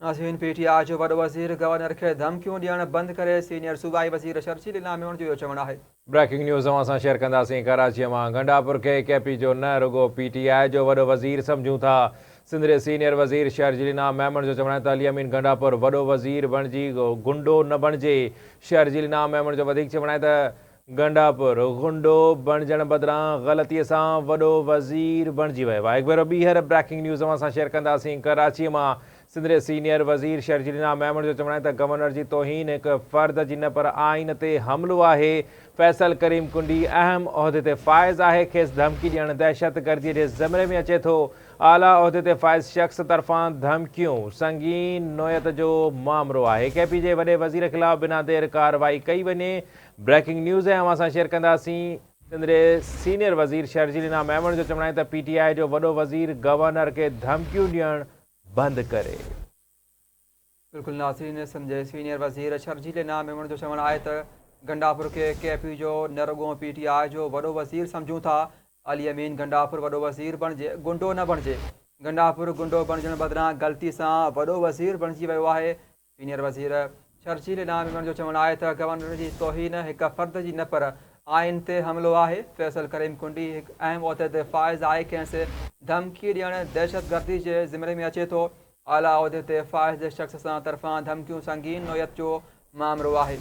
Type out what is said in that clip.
नाज़रीन, PTI जो वॾो वज़ीर गवर्नर खे धमकियूं ॾियणु बंदि करे सीनियर सूबाई वज़ीर शर्जील इनामी जो चवणु आहे। ब्रेकिंग न्यूज़ असां शेयर कंदासीं। कराची मां गंडापुर खे KP जो न रुगो PTI जो वॾो वज़ीर सम्झूं था। सिंध जे सीनियर वज़ीर शर्जील इनाम मेमण जो चवणु आहे त अली अमीन गंडापुर वॾो वज़ीर बणिजी गुंडो न बणिजे। शर्जील इनाम मेमण जो वधीक चवणु आहे त गंडापुर गुंडो बणजण बदिरां ग़लतीअ सां वॾो वज़ीर बणिजी वियो आहे। हिकु भेरो ॿीहर ब्रेकिंग न्यूज़ असां शेयर कंदासीं। कराची मां सिंध जे सीनियर वज़ीर शर्जील इनाम मेमण जो चवणु आहे त गवर्नर जी तौहीन हिकु फ़र्द जी न पर आइन ते हमिलो आहे। फैसल करीम कुंडी अहम उहिदे ते फ़ाइज़ आहे, खेसि धमकी ॾियणु दहशतगर्दीअ जे ज़मरे में अचे थो। आला उहिदे ते फ़ाइज़ शख़्स तरफ़ां धमकियूं संगीन नोयत जो मामिलो आहे। KP जे वॾे वज़ीर ख़िलाफ़ बिना देर कार्रवाई कई वञे। ब्रेकिंग न्यूज़ ऐं असां शेयर कंदासीं। सिंध जे सीनियर वज़ीर शर्जील इनाम मेमण जो चवणु आहे त PTI जो वॾो वज़ीर गवर्नर खे धमकियूं ॾियणु बंदि करे। बिल्कुलु नाज़रीन, सिंध जे सीनियर वज़ीर शर्जील इनाम मेमण जो चवणु आहे त गंडापुर खे KP जो न रुगो PTI जो वॾो वज़ीर सम्झूं था। अली अमीन गंडापुर वॾो वज़ीर बणिजे, गुंडो न बणिजे। गंडापुर गुंडो बणजण बदिरां ग़लती सां वॾो वज़ीर बणिजी वियो आहे। सीनियर वज़ीर शर्जील इनाम मेमण जो चवणु आहे त गवर्नर जी तौहीन हिकु फ़र्द जी न पर आइन ते हमिलो आहे। फैसल करीम कुंडी हिकु अहम उहिदे ते फ़ाइज़ आहे, कंहिंसे धमकी ॾियणु दहशतगर्दी जे ज़िमरे में अचे थो। आला उहिदे ते फ़ाइज़ शख़्स सां तरफ़ां धमकियूं संगीन नोयत जो मामिलो आहे।